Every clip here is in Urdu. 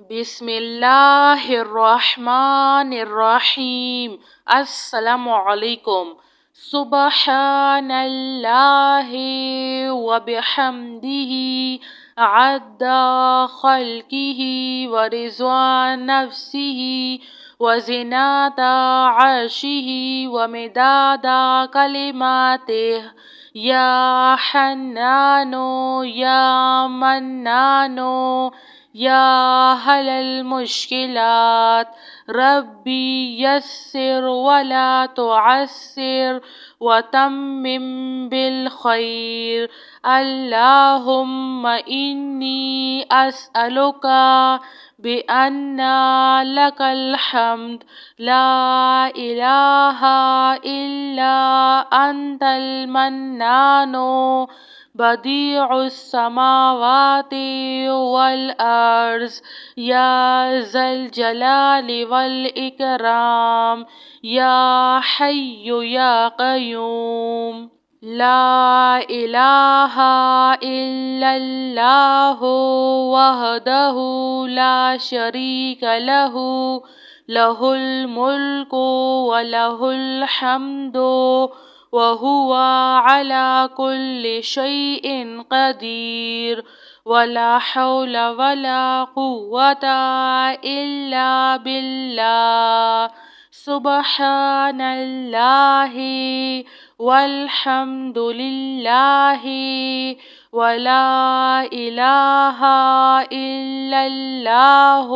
بسم اللہ الرحمن الرحیم۔ السلام علیکم۔ سبحان اللہ وبحمدہ عدد خلقہ ورضا نفسہ وزنة عرشہ ومداد کلماتہ۔ یا حنان یا منان یا حل المشکلات، ربی یسر ولا تعسر وتمم بالخیر۔ اللہم انی اسألک بأن لک الحمد لا الہ الا انت المنان بدیع السماوات والارض یا ذا الجلال والاکرام یا حی یا قیوم۔ لا الہ الا اللہ وحدہ لا شریک لہ، لہ الملک ولہ الحمد وہو علی کل شیء قدیر، ولا حول ولا قوة الا باللہ۔ سبحان اللہ والحمد للہ ولا الہ الا اللہ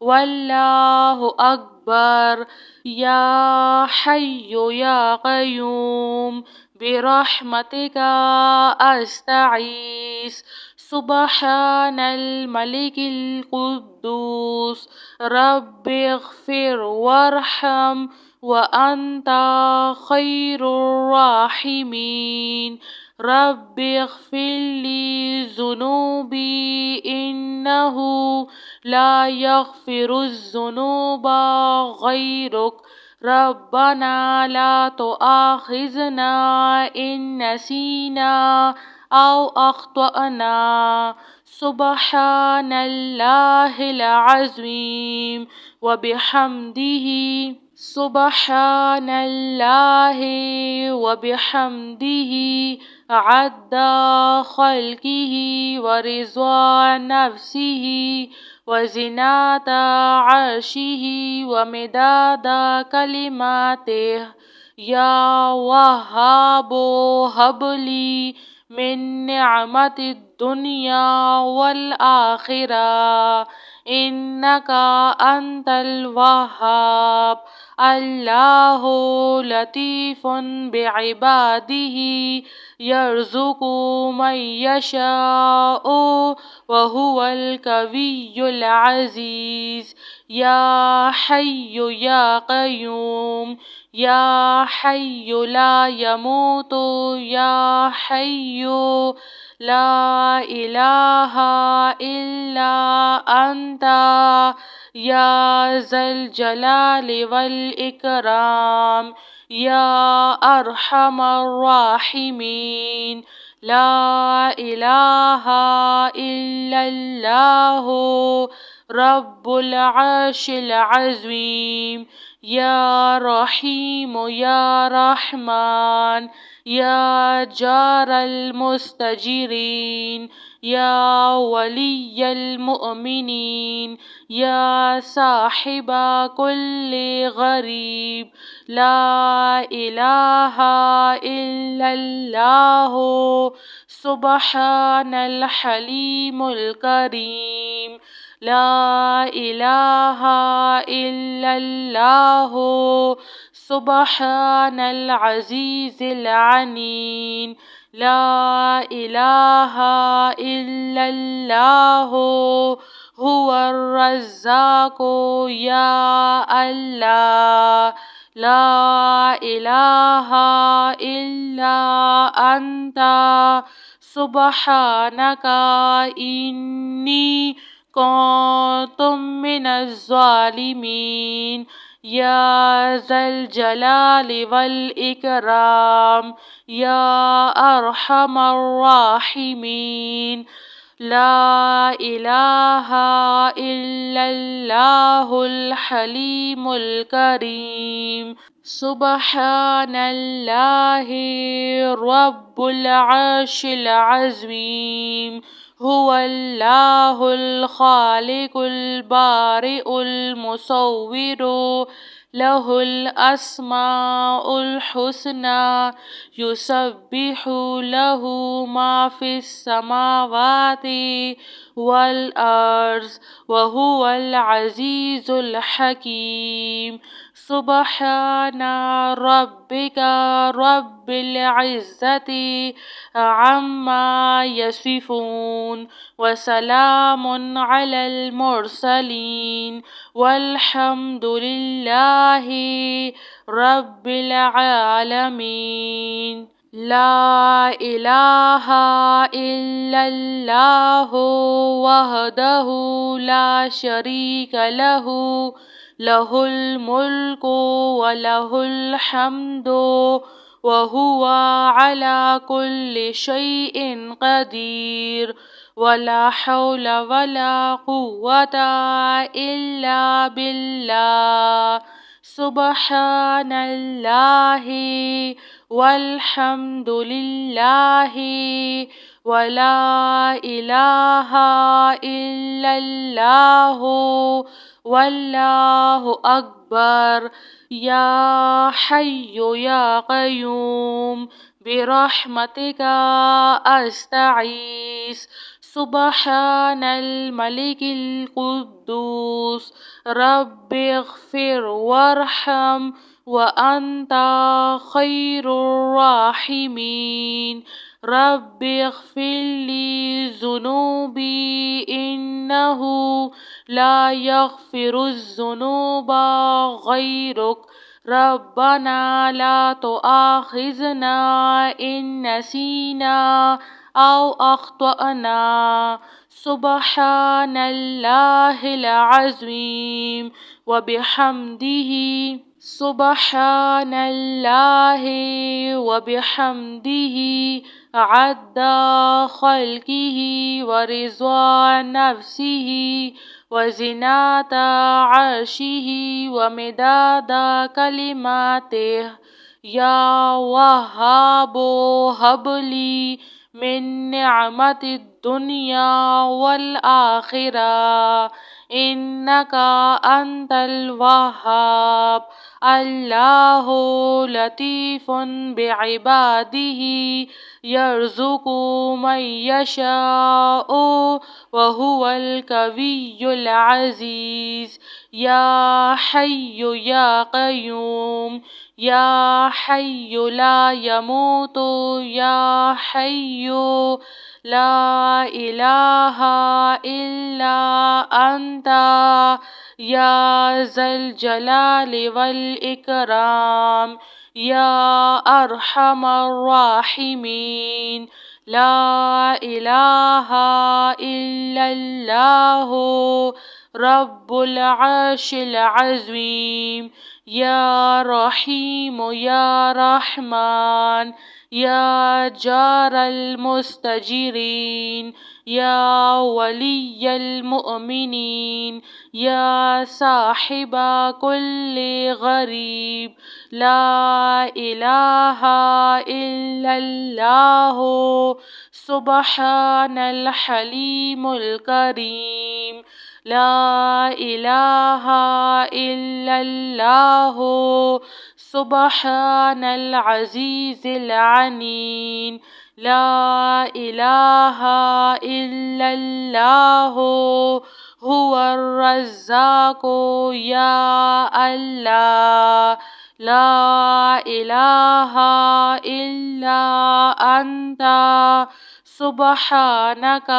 واللہ اکبر۔ یا حی یا قیوم برحمتک استغیث۔ سبحان الملک القدوس رب اغفر وارحم وانت خیر الراحمین۔ رب اغفر لی ذنوبی انہ لا یغفر الذنوب غیرک۔ ربنا لا تؤاخذنا ان نسینا او اخطأنا۔ سبحان اللہ العظیم وبحمدہ، سبحان اللہ وبحمدہ عدد خلقہ ورضا نفسہ وزنة عرشہ ومداد کلماتہ۔ یا وہاب ہب لی من نعمت الدنیا والآخرہ انک انت الوہاب۔ اللہ لطیف بعبادہ یرزق من یشاء وہو القوی العزیز۔ یا حی یا قیوم یا حی لا یموت یا حی لا الہ الا انت یا ذا الجلال والاکرام یا ارحم الراحمین۔ لا الہ الا اللہ رب العرش العظیم۔ یا رحیم یا رحمن یا جار المستجیرین یا ولی المؤمنین یا صاحب کل غریب۔ لا الہ الا اللہ سبحان الحلیم الکریم۔ لا الہ الا اللہ سبحان العزیز العلیم۔ لا الہ الا اللہ هو الرزاق یا اللہ۔ لا الہ الا انت سبحانک انی کنت من الظالمین۔ یا ذا الجلال والاکرام یا ارحم الراحمین۔ لا الہ الا اللہ الحلیم الکریم سبحان اللہ رب العرش العظیم هو اللہ الخالق البارئ المصور له الأسماء الحسنى يسبح له ما في السماوات والأرض وهو العزيز الحكيم سبحان ربك رب العزة عما يصفون وسلام على المرسلين والحمد لله رب العالمين لا إله إلا الله وحده لا شريك له له الملك وله الحمد وهو على كل شيء قدير ولا حول ولا قوة إلا بالله سبحان الله والحمد لله ولا إله إلا الله والله أكبر يا حي يا قيوم برحمتك أستغيث سبحان الملك القدوس رب اغفر وارحم وأنت خير الراحمين رب اغفر لي ذنوبي إنه لا يغفر الذنوب غيرك ربنا لا تؤاخذنا إن نسينا أو أخطأنا سبحان الله العظيم وبحمده سبحان الله وبحمده عد خلقه ورضا نفسه وزنة عرشه ومداد كلماته يا وهاب هب لي من نعمة الدنيا والآخرة إنك أنت الوهاب الله لطيف بعباده يرزق من يشاء وهو القوي العزيز يا حي يا قيوم يا حي لا يموت يا حي لا إله إلا أنت يا ذا الجلال والإكرام يا أرحم الراحمين لا إله إلا الله رب العرش العظيم يا رحيم يا رحمن يا جار المستجيرين يا ولي المؤمنين يا صاحب كل غريب لا إله إلا الله سبحان الحليم الكريم لا إله إلا الله سبحان العزيز العنين لا إله إلا الله هو الرزاق يا الله لا إله إلا أنت سبحانك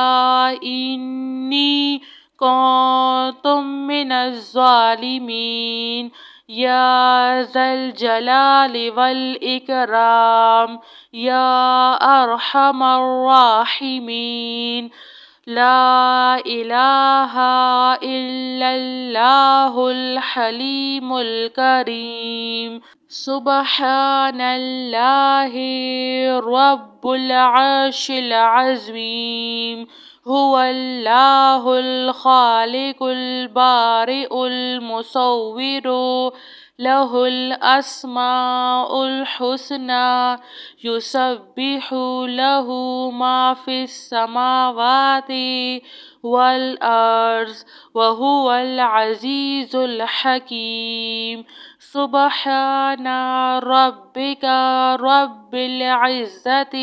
إني كنت من الظالمين يا ذا الجلال والإكرام يا أرحم الراحمين لا إله إلا الله الحليم الكريم سبحان الله رب العرش العظيم هو الله الخالق البارئ المصور له الأسماء الحسنى يسبح له ما في السماوات والأرض وهو العزيز الحكيم سبحان ربك رب العزة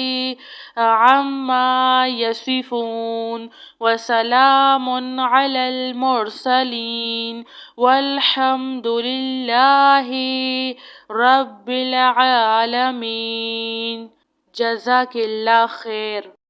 عما يصفون وسلام على المرسلين والحمد لله رب العالمين. جزاک اللہ خیر.